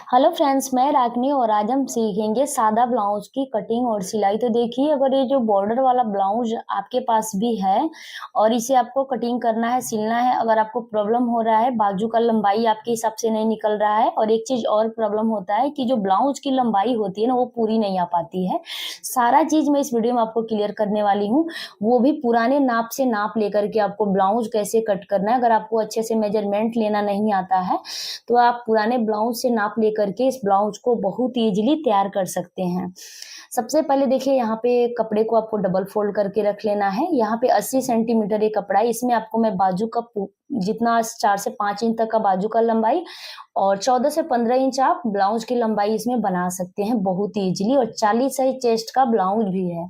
Hello friends, मैं रागनी और आज हम सीखेंगे सादा ब्लाउज की कटिंग और सिलाई। तो देखिए, अगर ये जो बॉर्डर वाला ब्लाउज आपके पास भी है और इसे आपको कटिंग करना है, सिलना है, अगर आपको प्रॉब्लम हो रहा है, बाजू का लंबाई आपके हिसाब से नहीं निकल रहा है और एक चीज और प्रॉब्लम होता है कि जो ब्लाउज की लंबाई होती है ना, वो पूरी नहीं आ पाती है। सारा चीज मैं इस वीडियो में आपको क्लियर करने वाली हूँ, वो भी पुराने नाप से नाप लेकर के आपको ब्लाउज कैसे कट करना है। अगर आपको अच्छे से मेजरमेंट लेना नहीं आता है तो आप पुराने ब्लाउज से नाप लेकर के इस ब्लाउज को बहुत इजीली तैयार कर सकते हैं। सबसे पहले देखिए, यहाँ पे कपड़े को आपको डबल फोल्ड करके रख लेना है। यहाँ पे 80 सेंटीमीटर ये कपड़ा है, इसमें आपको मैं बाजू का जितना 4 से 5 इंच तक का बाजू का लंबाई और 14 से 15 इंच आप ब्लाउज की लंबाई इसमें बना सकते हैं बहुत इजीली, और 40 साइज चेस्ट का ब्लाउज भी है।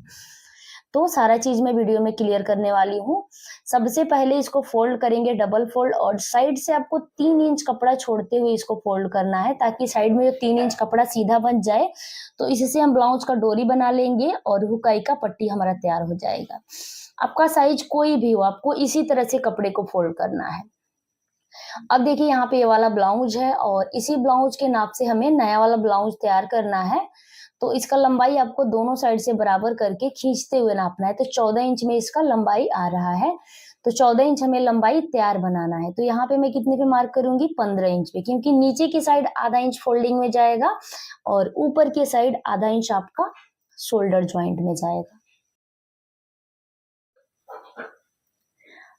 तो सारा चीज मैं वीडियो में क्लियर करने वाली हूँ। सबसे पहले इसको फोल्ड करेंगे डबल फोल्ड, और साइड से आपको 3 इंच कपड़ा छोड़ते हुए इसको फोल्ड करना है ताकि साइड में जो 3 इंच कपड़ा सीधा बन जाए। तो इससे हम ब्लाउज का डोरी बना लेंगे और हुकाई का पट्टी हमारा तैयार हो जाएगा। आपका साइज कोई भी हो, आपको इसी तरह से कपड़े को फोल्ड करना है। अब देखिए, यहाँ पे ये वाला ब्लाउज है और इसी ब्लाउज के नाप से हमें नया वाला ब्लाउज तैयार करना है। तो इसका लंबाई आपको दोनों साइड से बराबर करके खींचते हुए नापना है। तो 14 इंच में इसका लंबाई आ रहा है, तो 14 इंच हमें लंबाई तैयार बनाना है। तो यहाँ पे मैं कितने पे मार्क करूंगी, 15 इंच पे, क्योंकि नीचे की साइड आधा इंच फोल्डिंग में जाएगा और ऊपर की साइड आधा इंच आपका शोल्डर ज्वाइंट में जाएगा।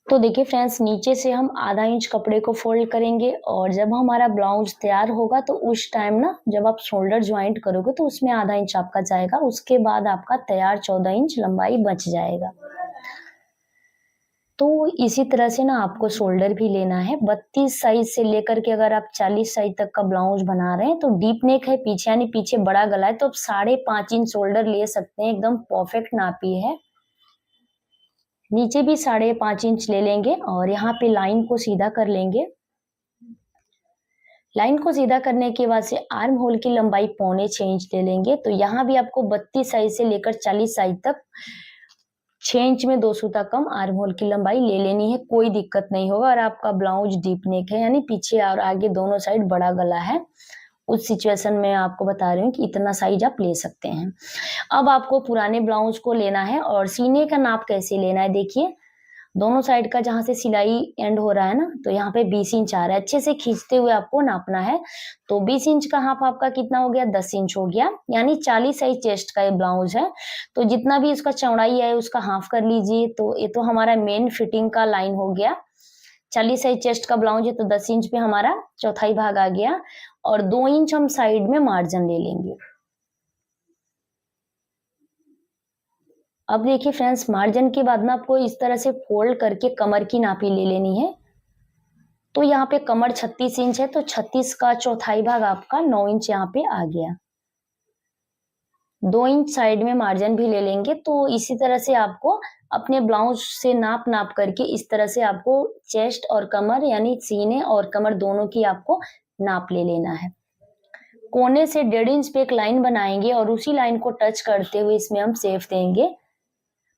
तो देखिए फ्रेंड्स, नीचे से हम आधा इंच कपड़े को फोल्ड करेंगे और जब हमारा ब्लाउज तैयार होगा तो उस टाइम ना, जब आप शोल्डर ज्वाइंट करोगे तो उसमें आधा इंच आपका जाएगा। उसके बाद आपका तैयार 14 इंच लंबाई बच जाएगा। तो इसी तरह से ना आपको शोल्डर भी लेना है 32 साइज से लेकर के, अगर आप 40 साइज तक का ब्लाउज बना रहे हैं तो डीप नेक है पीछे, यानी पीछे बड़ा गला है, तो आप 5.5 इंच शोल्डर ले सकते हैं। एकदम परफेक्ट नापी है। नीचे भी 5.5 इंच ले लेंगे और यहाँ पे लाइन को सीधा कर लेंगे। लाइन को सीधा करने के बाद से आर्म होल की लंबाई 6.25 इंच ले लेंगे। तो यहाँ भी आपको 32 साइज से लेकर 40 साइज तक 6 इंच में 2 सूता कम आर्म होल की लंबाई ले लेनी है, कोई दिक्कत नहीं होगा। और आपका ब्लाउज डीप नेक है, यानी पीछे और आगे दोनों साइड बड़ा गला है, उस सिचुएशन में आपको बता रही हूँ कि इतना साइज आप ले सकते हैं। अब आपको पुराने ब्लाउज को लेना है और सीने का नाप कैसे लेना है। देखिए, दोनों साइड का जहां से सिलाई एंड हो रहा है ना, तो यहाँ पे 20 इंच आ रहा है। अच्छे से खींचते हुए आपको नापना है। तो 20 इंच का हाफ आपका कितना हो गया, 10 इंच हो गया, यानी 40 साइज चेस्ट का ये ब्लाउज है। तो जितना भी इसका चौड़ाई है उसका हाफ कर लीजिए। तो ये तो हमारा मेन फिटिंग का लाइन हो गया। 40 साइज चेस्ट का ब्लाउज है तो 10 इंच पे हमारा चौथाई भाग आ गया, और 2 इंच हम साइड में मार्जिन ले लेंगे। अब देखिए फ्रेंड्स, मार्जिन के बाद ना आपको इस तरह से फोल्ड करके कमर की नापी ले लेनी है। तो यहाँ पे कमर 36 इंच है, तो 36 का चौथाई भाग आपका 9 इंच यहाँ पे आ गया। 2 इंच साइड में मार्जिन भी ले लेंगे। तो इसी तरह से आपको अपने ब्लाउज से नाप नाप करके इस तरह से आपको चेस्ट और कमर, यानी सीने और कमर दोनों की आपको नाप ले लेना है। कोने से 1.5 इंच पे एक लाइन बनाएंगे और उसी लाइन को टच करते हुए इसमें हम सेफ देंगे।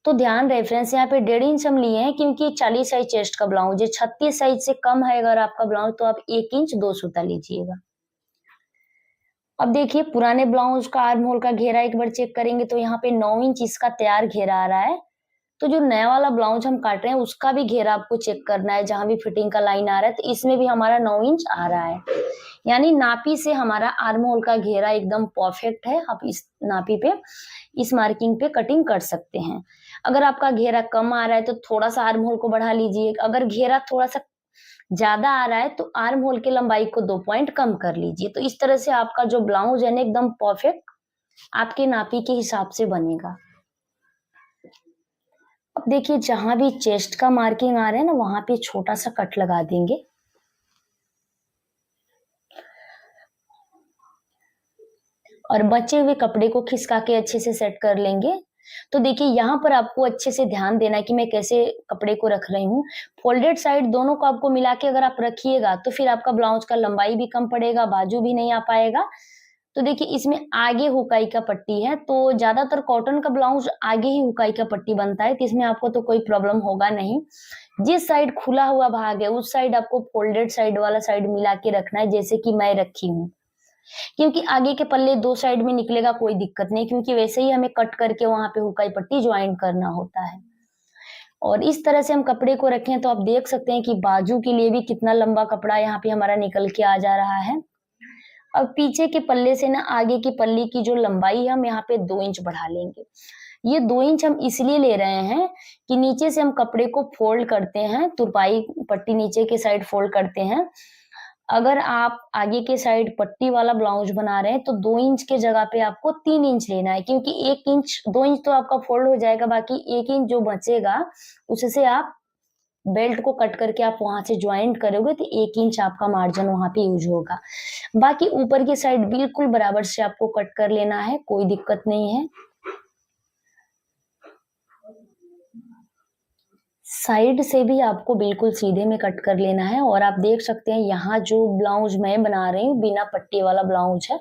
तो ध्यान रहे फ्रेंड्स, यहाँ पे 1.5 इंच हम लिए हैं क्योंकि 40 साइज चेस्ट का ब्लाउज है। 36 साइज से कम है अगर आपका ब्लाउज तो आप 1 इंच 2 सूता लीजिएगा। अब देखिए, पुराने ब्लाउज का आर्म होल का घेरा एक बार चेक करेंगे तो यहाँ पे 9 इंच इसका तैयार घेरा आ रहा है। तो जो नया वाला ब्लाउज हम काट रहे हैं उसका भी घेरा आपको चेक करना है, जहां भी फिटिंग का लाइन आ रहा है तो इसमें भी हमारा 9 इंच आ रहा है। यानी नापी से हमारा आर्म होल का घेरा एकदम परफेक्ट है। आप इस नापी पे, इस मार्किंग पे कटिंग कर सकते हैं। अगर आपका घेरा कम आ रहा है तो थोड़ा सा आर्म होल को बढ़ा लीजिए। अगर घेरा थोड़ा सा ज्यादा आ रहा है तो आर्म होल की लंबाई को 2 पॉइंट कम कर लीजिए। तो इस तरह से आपका जो ब्लाउज है ना, एकदम परफेक्ट आपके नापी के हिसाब से बनेगा। अब देखिए, जहां भी चेस्ट का मार्किंग आ रहा है ना, वहां पे छोटा सा कट लगा देंगे। और बचे हुए कपड़े को खिसका के अच्छे से सेट कर लेंगे। तो देखिए, यहाँ पर आपको अच्छे से ध्यान देना है कि मैं कैसे कपड़े को रख रही हूँ। फोल्डेड साइड दोनों को आपको मिला के अगर आप रखिएगा तो फिर आपका ब्लाउज का लंबाई भी कम पड़ेगा, बाजू भी नहीं आ पाएगा। तो देखिए, इसमें आगे हुकाई का पट्टी है, तो ज्यादातर कॉटन का ब्लाउज आगे ही हुकाई का पट्टी बनता है, तो इसमें आपको तो कोई प्रॉब्लम होगा नहीं। जिस साइड खुला हुआ भाग है उस साइड आपको फोल्डेड साइड वाला साइड मिला के रखना है, जैसे कि मैं रखी हूँ। क्योंकि आगे के पल्ले 2 साइड में निकलेगा कोई दिक्कत नहीं, क्योंकि वैसे ही हमें कट करके वहाँ पे हुकाई पट्टी जॉइंट करना होता है। और इस तरह से हम कपड़े को रखें तो आप देख सकते हैं कि बाजू के लिए भी कितना लंबा कपड़ा यहाँ पे हमारा निकल के आ जा रहा है। अब पीछे के पल्ले से ना आगे की पल्ली की जो लंबाई है हम यहाँ पे 2 इंच बढ़ा लेंगे। ये 2 इंच हम इसलिए ले रहे हैं कि नीचे से हम कपड़े को फोल्ड करते हैं, तुरपाई पट्टी नीचे के साइड फोल्ड करते हैं। अगर आप आगे के साइड पट्टी वाला ब्लाउज बना रहे हैं तो 2 इंच के जगह पे आपको 3 इंच लेना है, क्योंकि 1 इंच 2 इंच तो आपका फोल्ड हो जाएगा, बाकी 1 इंच जो बचेगा उससे आप बेल्ट को कट करके आप वहां से ज्वाइंट करोगे तो 1 इंच आपका मार्जिन वहां पे यूज होगा। बाकी ऊपर की साइड बिल्कुल बराबर से आपको कट कर लेना है, कोई दिक्कत नहीं है। साइड से भी आपको बिल्कुल सीधे में कट कर लेना है। और आप देख सकते हैं यहाँ जो ब्लाउज मैं बना रही हूँ बिना पट्टी वाला ब्लाउज है,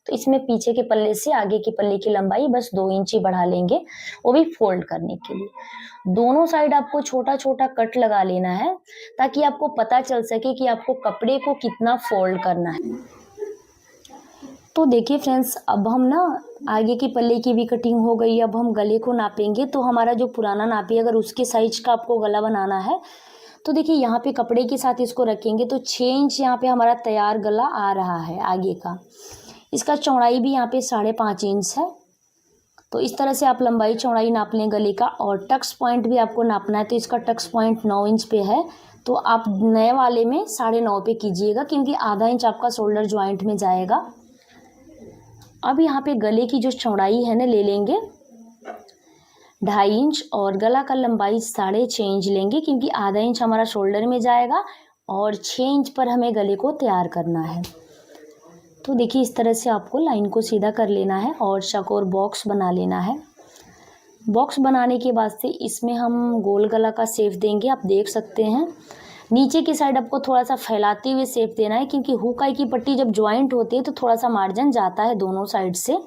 तो इसमें पीछे के पल्ले से आगे की पल्ले की लंबाई बस 2 इंच ही बढ़ा लेंगे, वो भी फोल्ड करने के लिए। दोनों साइड आपको छोटा छोटा कट लगा लेना है ताकि आपको पता चल सके कि आपको कपड़े को कितना फोल्ड करना है। तो देखिए फ्रेंड्स, अब हम ना आगे की पल्ले की भी कटिंग हो गई। अब हम गले को नापेंगे, तो हमारा जो पुराना नापी अगर उसके साइज का आपको गला बनाना है तो देखिए यहाँ पे कपड़े के साथ इसको रखेंगे तो 6 इंच यहाँ पे हमारा तैयार गला आ रहा है आगे का। इसका चौड़ाई भी यहाँ पे 5.5 इंच है। तो इस तरह से आप लंबाई चौड़ाई नाप लें गले का। और टक्स पॉइंट भी आपको नापना है, तो इसका टक्स पॉइंट 9 इंच पे है, तो आप नए वाले में 9.5 पे कीजिएगा, क्योंकि आधा इंच आपका शोल्डर ज्वाइंट में जाएगा। अब यहाँ पे गले की जो चौड़ाई है ना ले लेंगे 2.5 इंच, और गला का लंबाई 6.5 इंच लेंगे, क्योंकि आधा इंच हमारा शोल्डर में जाएगा और 6 इंच पर हमें गले को तैयार करना है। तो देखिए इस तरह से आपको लाइन को सीधा कर लेना है और चौकोर बॉक्स बना लेना है। बॉक्स बनाने के बाद से इसमें हम गोल गला का शेप देंगे। आप देख सकते हैं नीचे की साइड आपको थोड़ा सा फैलाते हुए शेप देना है, क्योंकि हुकाई की पट्टी जब ज्वाइंट होती है तो थोड़ा सा मार्जिन जाता है दोनों साइड से।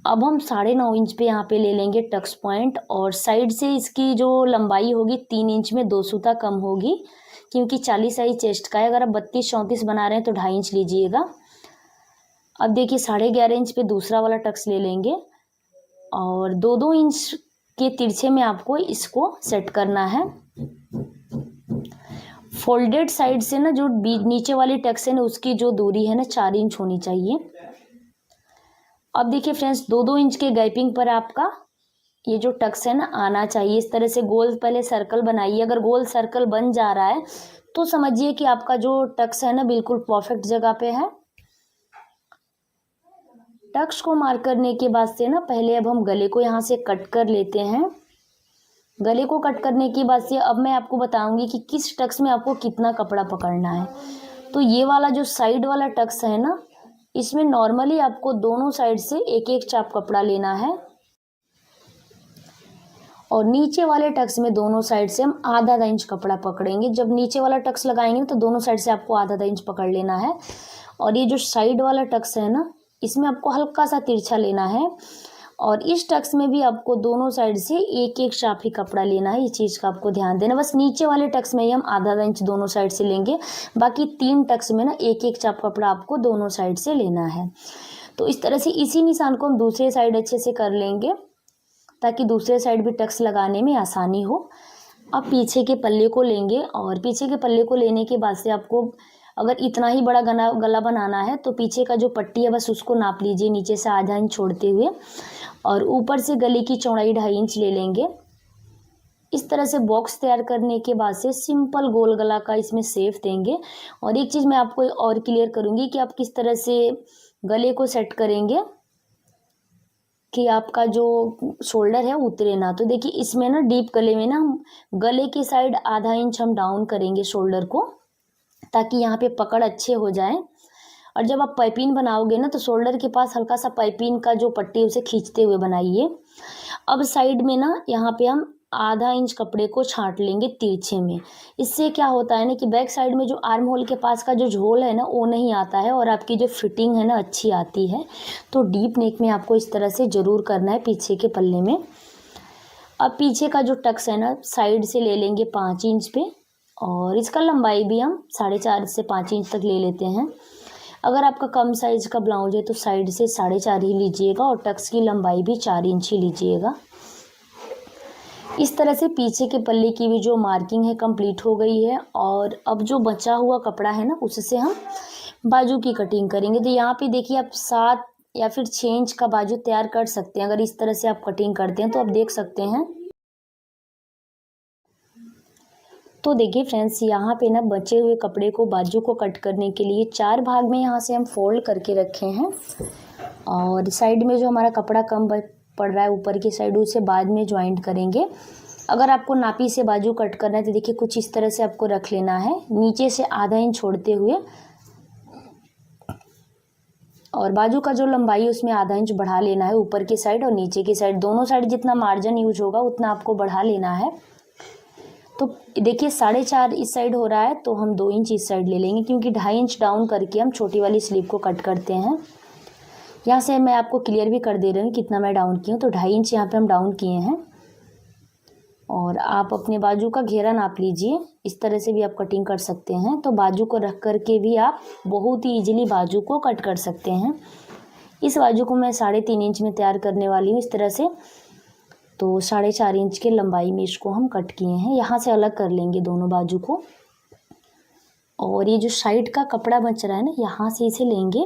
अब हम 9.5 इंच पे यहाँ पे ले लेंगे टक्स पॉइंट, और साइड से इसकी जो लंबाई होगी 3 इंच में 2 सूता कम होगी, क्योंकि 40 साइज चेस्ट का है। अगर आप 32-34 बना रहे हैं तो 2.5 इंच लीजिएगा। अब देखिए 11.5 इंच पे दूसरा वाला टक्स ले लेंगे, और 2-2 इंच के तिरछे में आपको इसको सेट करना है। फोल्डेड साइड से ना जो नीचे वाली टक्स है ना उसकी जो दूरी है ना 4 इंच होनी चाहिए। अब देखिए फ्रेंड्स 2-2 इंच के गैपिंग पर आपका ये जो टक्स है ना आना चाहिए। इस तरह से गोल पहले सर्कल बनाइए। अगर गोल सर्कल बन जा रहा है तो समझिए कि आपका जो टक्स है ना बिल्कुल परफेक्ट जगह पे है। टक्स को मार्क करने के बाद से ना पहले अब हम गले को यहाँ से कट कर लेते हैं। गले को कट करने के बाद से अब मैं आपको बताऊंगी कि किस टक्स में आपको कितना कपड़ा पकड़ना है। तो ये वाला जो साइड वाला टक्स है ना, इसमें नॉर्मली आपको दोनों साइड से एक एक चाप कपड़ा लेना है, और नीचे वाले टक्स में दोनों साइड से हम आधा इंच कपड़ा पकड़ेंगे। जब नीचे वाला टक्स लगाएंगे तो दोनों साइड से आपको आधा इंच पकड़ लेना है। और ये जो साइड वाला टक्स है ना, इसमें आपको हल्का सा तिरछा लेना है, और इस टक्स में भी आपको दोनों साइड से एक एक चाप ही कपड़ा लेना है। इस चीज़ का आपको ध्यान देना। बस नीचे वाले टक्स में ही हम आधा इंच दोनों साइड से लेंगे, बाकी 3 टक्स में ना एक एक चाप कपड़ा आपको दोनों साइड से लेना है। तो इस तरह से इसी निशान को हम दूसरे साइड अच्छे से कर लेंगे, ताकि दूसरे साइड भी टक्स लगाने में आसानी हो। अब पीछे के पल्ले को लेंगे, और पीछे के पल्ले को लेने के बाद से आपको अगर इतना ही बड़ा गला बनाना है तो पीछे का जो पट्टी है बस उसको नाप लीजिए नीचे से आधा इंच छोड़ते हुए, और ऊपर से गले की चौड़ाई 2.5 इंच ले लेंगे। इस तरह से बॉक्स तैयार करने के बाद से सिंपल गोल गला का इसमें शेप देंगे। और एक चीज़ मैं आपको और क्लियर करूँगी कि आप किस तरह से गले को सेट करेंगे कि आपका जो शोल्डर है उतरे ना। तो देखिए इसमें ना डीप गले में ना हम गले की साइड आधा इंच हम डाउन करेंगे शोल्डर को, ताकि यहाँ पे पकड़ अच्छे हो जाए। और जब आप पाइपिंग बनाओगे ना तो शोल्डर के पास हल्का सा पाइपिंग का जो पट्टी है उसे खींचते हुए बनाइए। अब साइड में ना यहाँ पे हम आधा इंच कपड़े को छांट लेंगे तिरछे में। इससे क्या होता है ना कि बैक साइड में जो आर्म होल के पास का जो झोल है ना वो नहीं आता है, और आपकी जो फिटिंग है ना अच्छी आती है। तो डीप नेक में आपको इस तरह से ज़रूर करना है पीछे के पल्ले में। अब पीछे का जो टक्स है ना साइड से ले लेंगे 5 इंच पे, और इसका लंबाई भी हम 4.5 से 5 इंच तक ले लेते हैं। अगर आपका कम साइज़ का ब्लाउज है तो साइड से 4.5 ही लीजिएगा और टक्स की लंबाई भी 4 इंच ही लीजिएगा। इस तरह से पीछे के पल्ले की भी जो मार्किंग है कंप्लीट हो गई है और अब जो बचा हुआ कपड़ा है ना उससे हम बाजू की कटिंग करेंगे। तो यहाँ पे देखिए आप 7 या फिर 6 इंच का बाजू तैयार कर सकते हैं। अगर इस तरह से आप कटिंग करते हैं तो आप देख सकते हैं। तो देखिए फ्रेंड्स, यहाँ पे ना बचे हुए कपड़े को बाजू को कट करने के लिए 4 भाग में यहाँ से हम फोल्ड करके रखे हैं और साइड में जो हमारा कपड़ा कम पड़ रहा है ऊपर की साइड उसे बाद में ज्वाइंट करेंगे। अगर आपको नापी से बाजू कट करना है तो देखिए कुछ इस तरह से आपको रख लेना है, नीचे से आधा इंच छोड़ते हुए, और बाजू का जो लंबाई है उसमें आधा इंच बढ़ा लेना है ऊपर की साइड और नीचे की साइड, दोनों साइड जितना मार्जिन यूज होगा उतना आपको बढ़ा लेना है। तो देखिए 4.5 इस साइड हो रहा है तो हम 2 इंच इस साइड ले लेंगे, क्योंकि 2.5 इंच डाउन करके हम छोटी वाली स्लीव को कट करते हैं। यहाँ से मैं आपको क्लियर भी कर दे रही हूँ कितना मैं डाउन की हूँ। तो 2.5 इंच यहाँ पे हम डाउन किए हैं और आप अपने बाजू का घेरा नाप लीजिए। इस तरह से भी आप कटिंग कर सकते हैं। तो बाजू को रख करके भी आप बहुत ही ईजिली बाजू को कट कर सकते हैं। इस बाजू को मैं 3.5 इंच में तैयार करने वाली हूँ इस तरह से। तो 4.5 इंच के लंबाई में इसको हम कट किए हैं। यहाँ से अलग कर लेंगे दोनों बाजू को और ये जो साइड का कपड़ा बच रहा है ना, यहाँ से इसे लेंगे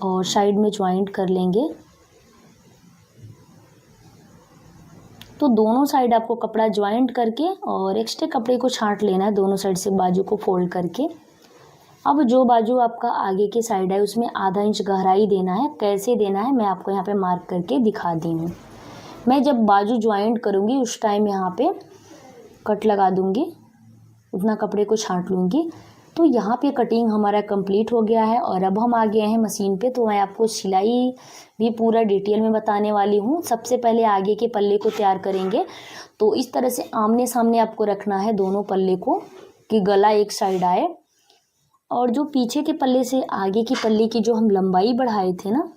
और साइड में ज्वाइंट कर लेंगे। तो दोनों साइड आपको कपड़ा ज्वाइंट करके और एक्स्ट्रा कपड़े को छांट लेना है दोनों साइड से बाजू को फोल्ड करके। अब जो बाजू आपका आगे की साइड है उसमें आधा इंच गहराई देना है। कैसे देना है मैं आपको यहाँ पे मार्क करके दिखा दी हूँ। मैं जब बाजू ज्वाइंट करूँगी उस टाइम यहाँ पे कट लगा दूँगी, उतना कपड़े को छांट लूँगी। तो यहाँ पे कटिंग हमारा कंप्लीट हो गया है और अब हम आ गए हैं मशीन पे। तो मैं आपको सिलाई भी पूरा डिटेल में बताने वाली हूँ। सबसे पहले आगे के पल्ले को तैयार करेंगे। तो इस तरह से आमने सामने आपको रखना है दोनों पल्ले को कि गला एक साइड आए, और जो पीछे के पल्ले से आगे की पल्ले की जो हम लंबाई बढ़ाए थे ना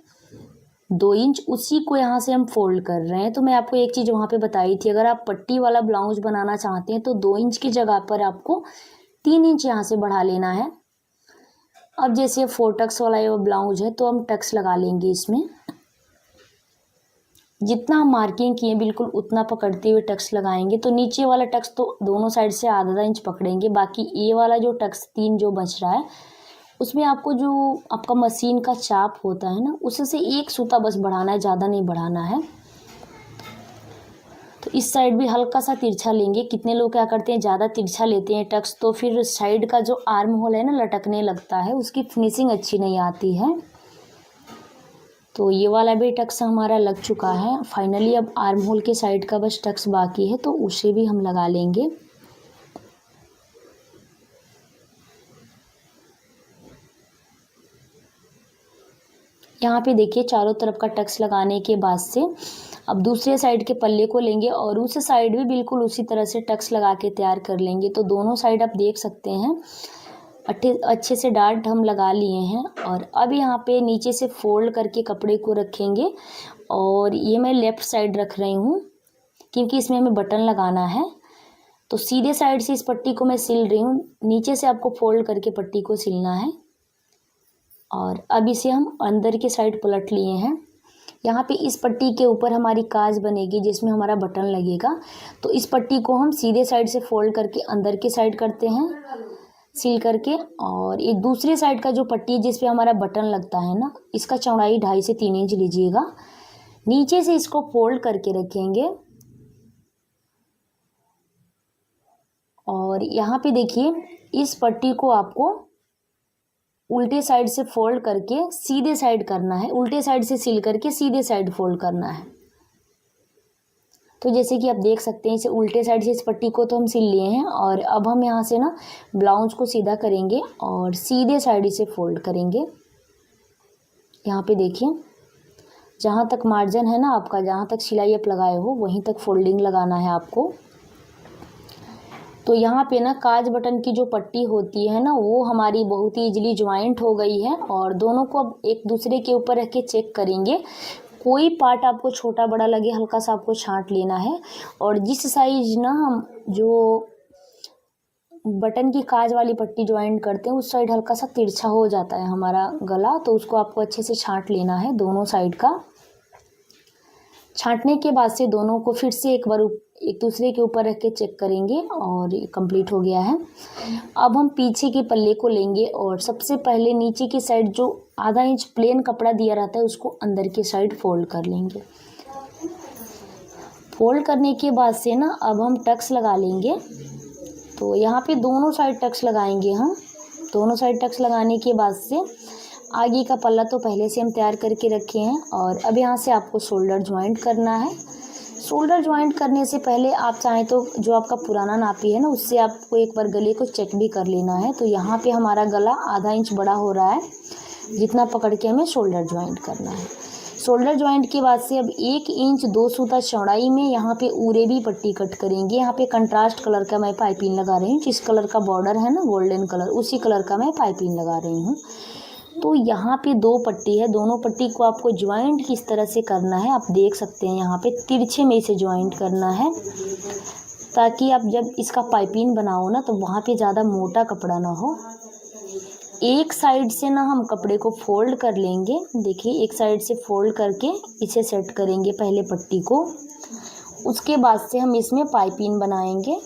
2 इंच, उसी को यहाँ से हम फोल्ड कर रहे हैं। तो मैं आपको एक चीज़ वहाँ पे बताई थी, अगर आप पट्टी वाला ब्लाउज बनाना चाहते हैं तो 2 इंच की जगह पर आपको 3 इंच यहाँ से बढ़ा लेना है। अब जैसे 4 टक्स वाला ये ब्लाउज है तो हम टक्स लगा लेंगे इसमें। जितना हम मार्किंग किए बिल्कुल उतना पकड़ते हुए टक्स लगाएंगे। तो नीचे वाला टक्स तो दोनों साइड से आधा इंच पकड़ेंगे, बाकी ये वाला जो टक्स 3 जो बच रहा है उसमें आपको जो आपका मशीन का चाप होता है ना उससे 1 सूता बस बढ़ाना है, ज़्यादा नहीं बढ़ाना है। तो इस साइड भी हल्का सा तिरछा लेंगे। कितने लोग क्या करते हैं ज़्यादा तिरछा लेते हैं टक्स, तो फिर साइड का जो आर्म होल है ना लटकने लगता है, उसकी फिनिशिंग अच्छी नहीं आती है। तो ये वाला भी टक्स हमारा लग चुका है फाइनली। अब आर्म होल के साइड का बस टक्स बाकी है तो उसे भी हम लगा लेंगे। यहाँ पे देखिए चारों तरफ का टक्स लगाने के बाद से अब दूसरे साइड के पल्ले को लेंगे और उस साइड भी बिल्कुल उसी तरह से टक्स लगा के तैयार कर लेंगे। तो दोनों साइड आप देख सकते हैं अच्छे से डार्ट हम लगा लिए हैं। और अब यहाँ पे नीचे से फोल्ड करके कपड़े को रखेंगे और ये मैं लेफ़्ट साइड रख रही हूँ क्योंकि इसमें हमें बटन लगाना है। तो सीधे साइड से इस पट्टी को मैं सिल रही हूँ, नीचे से आपको फोल्ड करके पट्टी को सिलना है। और अब इसे हम अंदर के साइड पलट लिए हैं। यहाँ पे इस पट्टी के ऊपर हमारी काज बनेगी जिसमें हमारा बटन लगेगा। तो इस पट्टी को हम सीधे साइड से फोल्ड करके अंदर के साइड करते हैं सिल करके, और ये दूसरी साइड का जो पट्टी जिस पे हमारा बटन लगता है ना, इसका चौड़ाई 2.5 से 3 इंच लीजिएगा। नीचे से इसको फोल्ड करके रखेंगे और यहाँ पे देखिए इस पट्टी को आपको उल्टे साइड से फोल्ड करके सीधे साइड करना है, उल्टे साइड से सिल करके सीधे साइड फोल्ड करना है। तो जैसे कि आप देख सकते हैं इसे उल्टे साइड से इस पट्टी को तो हम सिल लिए हैं और अब हम यहाँ से ना ब्लाउज को सीधा करेंगे और सीधे साइड इसे फोल्ड करेंगे। यहाँ पे देखिए जहाँ तक मार्जिन है ना आपका, जहाँ तक सिलाई आप लगाए हो वहीं तक फोल्डिंग लगाना है आपको। तो यहाँ पे ना काज बटन की जो पट्टी होती है ना वो हमारी बहुत ही इजीली ज्वाइंट हो गई है और दोनों को अब एक दूसरे के ऊपर रख के चेक करेंगे। कोई पार्ट आपको छोटा बड़ा लगे हल्का सा आपको छांट लेना है। और जिस साइज ना हम जो बटन की काज वाली पट्टी ज्वाइंट करते हैं उस साइड हल्का सा तिरछा हो जाता है हमारा गला, तो उसको आपको अच्छे से छांट लेना है दोनों साइड का। छांटने के बाद से दोनों को फिर से एक बार एक दूसरे के ऊपर रख के चेक करेंगे और ये कंप्लीट हो गया है। अब हम पीछे के पल्ले को लेंगे और सबसे पहले नीचे की साइड जो आधा इंच प्लेन कपड़ा दिया रहता है उसको अंदर की साइड फोल्ड कर लेंगे। फोल्ड करने के बाद से ना अब हम टक्स लगा लेंगे। तो यहाँ पे दोनों साइड टक्स लगाएंगे हम। दोनों साइड टक्स लगाने के बाद से आगे का पल्ला तो पहले से हम तैयार करके रखे हैं और अब यहाँ से आपको शोल्डर ज्वाइंट करना है। शोल्डर ज्वाइंट करने से पहले आप चाहें तो जो आपका पुराना नापी है ना उससे आपको एक बार गले को चेक भी कर लेना है। तो यहाँ पे हमारा गला आधा इंच बड़ा हो रहा है, जितना पकड़ के हमें शोल्डर ज्वाइंट करना है। शोल्डर ज्वाइंट के बाद से अब 1 इंच 2 सूता चौड़ाई में यहाँ पे उरे भी पट्टी कट करेंगे। यहाँ पे कंट्रास्ट कलर का मैं पाइपिंग लगा रही हूँ, जिस कलर का बॉर्डर है ना गोल्डन कलर, उसी कलर का मैं पाइपिंग लगा रही हूँ। तो यहाँ पे 2 पट्टी है, दोनों पट्टी को आपको ज्वाइंट किस तरह से करना है आप देख सकते हैं। यहाँ पे तिरछे में से ज्वाइंट करना है ताकि आप जब इसका पाइपिंग बनाओ ना तो वहाँ पे ज़्यादा मोटा कपड़ा ना हो। एक साइड से ना हम कपड़े को फोल्ड कर लेंगे। देखिए एक साइड से फोल्ड करके इसे सेट करेंगे पहले पट्टी को, उसके बाद से हम इसमें पाइपिंग बनाएंगे।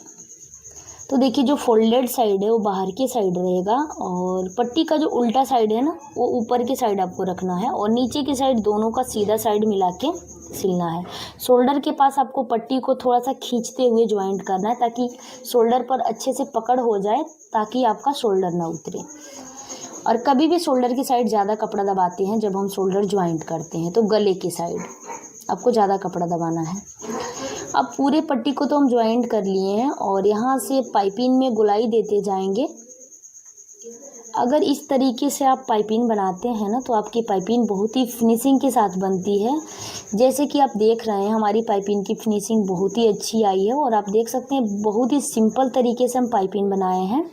तो देखिए जो फोल्डेड साइड है वो बाहर की साइड रहेगा और पट्टी का जो उल्टा साइड है ना वो ऊपर की साइड आपको रखना है और नीचे की साइड दोनों का सीधा साइड मिला के सिलना है। शोल्डर के पास आपको पट्टी को थोड़ा सा खींचते हुए ज्वाइंट करना है ताकि शोल्डर पर अच्छे से पकड़ हो जाए, ताकि आपका शोल्डर ना उतरे। और कभी भी शोल्डर की साइड ज़्यादा कपड़ा दबाते हैं जब हम शोल्डर ज्वाइंट करते हैं, तो गले की साइड आपको ज़्यादा कपड़ा दबाना है। अब पूरे पट्टी को तो हम ज्वाइंट कर लिए हैं और यहाँ से पाइपिंग में गोलाई देते जाएंगे। अगर इस तरीके से आप पाइपिंग बनाते हैं ना तो आपकी पाइपिंग बहुत ही फिनिशिंग के साथ बनती है। जैसे कि आप देख रहे हैं हमारी पाइपिंग की फिनिशिंग बहुत ही अच्छी आई है और आप देख सकते हैं बहुत ही सिंपल तरीके से हम पाइपिंग बनाए हैं।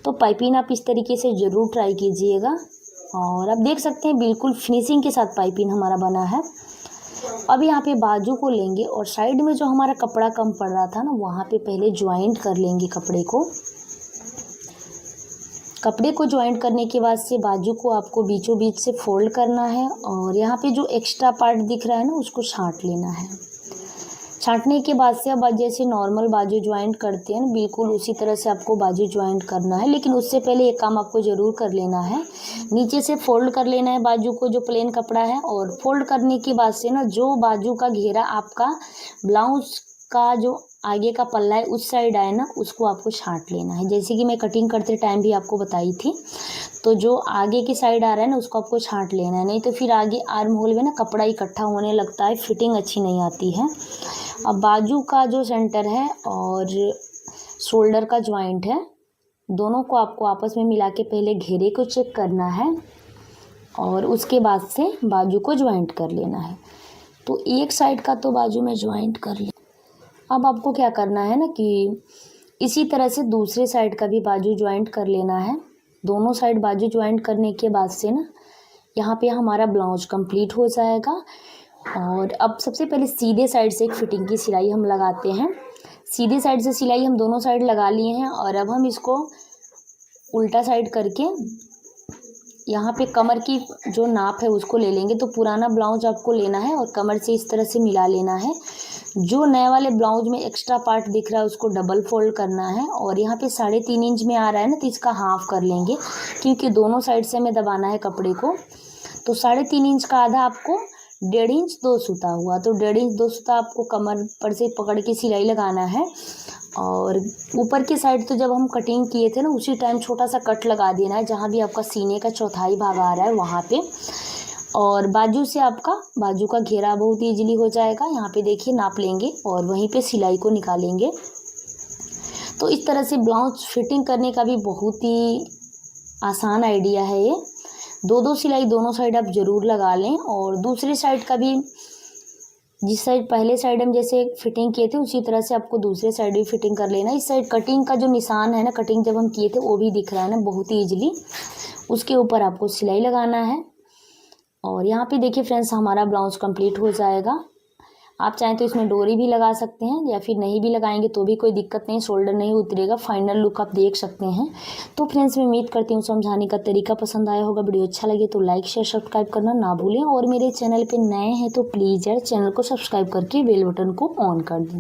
तो पाइपिंग आप इस तरीके से ज़रूर ट्राई कीजिएगा और आप देख सकते हैं बिल्कुल फिनिशिंग के साथ पाइपिंग हमारा बना है। अब यहाँ पे बाजू को लेंगे और साइड में जो हमारा कपड़ा कम पड़ रहा था ना वहाँ पे पहले ज्वाइंट कर लेंगे कपड़े को। कपड़े को ज्वाइंट करने के बाद से बाजू को आपको बीचों बीच से फोल्ड करना है और यहाँ पे जो एक्स्ट्रा पार्ट दिख रहा है ना उसको छांट लेना है। छांटने के बाद से अब जैसे नॉर्मल बाजू ज्वाइंट करते हैं बिल्कुल उसी तरह से आपको बाजू ज्वाइंट करना है। लेकिन उससे पहले एक काम आपको ज़रूर कर लेना है, नीचे से फोल्ड कर लेना है बाजू को जो प्लेन कपड़ा है। और फोल्ड करने के बाद से ना जो बाजू का घेरा आपका ब्लाउज का जो आगे का पल्ला है उस साइड आए ना उसको आपको छांट लेना है। जैसे कि मैं कटिंग करते टाइम भी आपको बताई थी, तो जो आगे की साइड आ रहा है ना उसको आपको छांट लेना है, नहीं तो फिर आगे आर्म होल में ना कपड़ा इकट्ठा होने लगता है, फिटिंग अच्छी नहीं आती है। अब बाजू का जो सेंटर है और शोल्डर का ज्वाइंट है दोनों को आपको आपस में मिला के पहले घेरे को चेक करना है और उसके बाद से बाजू को ज्वाइंट कर लेना है। तो एक साइड का तो बाजू में ज्वाइंट कर ले। अब आपको क्या करना है ना कि इसी तरह से दूसरे साइड का भी बाजू ज्वाइंट कर लेना है। दोनों साइड बाजू ज्वाइंट करने के बाद से ना यहाँ पे हमारा ब्लाउज कंप्लीट हो जाएगा। और अब सबसे पहले सीधे साइड से एक फिटिंग की सिलाई हम लगाते हैं। सीधे साइड से सिलाई हम दोनों साइड लगा लिए हैं और अब हम इसको उल्टा साइड करके यहाँ पे कमर की जो नाप है उसको ले लेंगे। तो पुराना ब्लाउज आपको लेना है और कमर से इस तरह से मिला लेना है। जो नए वाले ब्लाउज में एक्स्ट्रा पार्ट दिख रहा है उसको डबल फोल्ड करना है और यहाँ पे 3.5 इंच में आ रहा है ना तो इसका हाफ कर लेंगे, क्योंकि दोनों साइड से हमें दबाना है कपड़े को। तो 3.5 इंच का आधा आपको 1.5 इंच 2 सूता हुआ, तो 1.5 इंच 2 सूता आपको कमर पर से पकड़ के सिलाई लगाना है। और ऊपर की साइड तो जब हम कटिंग किए थे ना उसी टाइम छोटा सा कट लगा देना है जहाँ भी आपका सीने का चौथाई भाग आ रहा है वहाँ पे। और बाजू से आपका बाजू का घेरा बहुत ईजिली हो जाएगा। यहाँ पे देखिए नाप लेंगे और वहीं पे सिलाई को निकालेंगे। तो इस तरह से ब्लाउज फिटिंग करने का भी बहुत ही आसान आइडिया है ये। 2-2 सिलाई दोनों साइड आप ज़रूर लगा लें और दूसरी साइड का भी जिस साइड पहले साइड हम जैसे फिटिंग किए थे उसी तरह से आपको दूसरे साइड भी फिटिंग कर लेना। इस साइड कटिंग का जो निशान है ना, कटिंग जब हम किए थे वो भी दिख रहा है ना बहुत ही ईजिली, उसके ऊपर आपको सिलाई लगाना है। और यहाँ पे देखिए फ्रेंड्स हमारा ब्लाउज कंप्लीट हो जाएगा। आप चाहें तो इसमें डोरी भी लगा सकते हैं या फिर नहीं भी लगाएंगे तो भी कोई दिक्कत नहीं, शोल्डर नहीं उतरेगा। फाइनल लुक आप देख सकते हैं। तो फ्रेंड्स मैं उम्मीद करती हूँ समझाने का तरीका पसंद आया होगा। वीडियो अच्छा लगे तो लाइक शेयर सब्सक्राइब करना ना भूलें और मेरे चैनल पे नए हैं तो प्लीज़ यार चैनल को सब्सक्राइब करके बेल बटन को ऑन कर दें।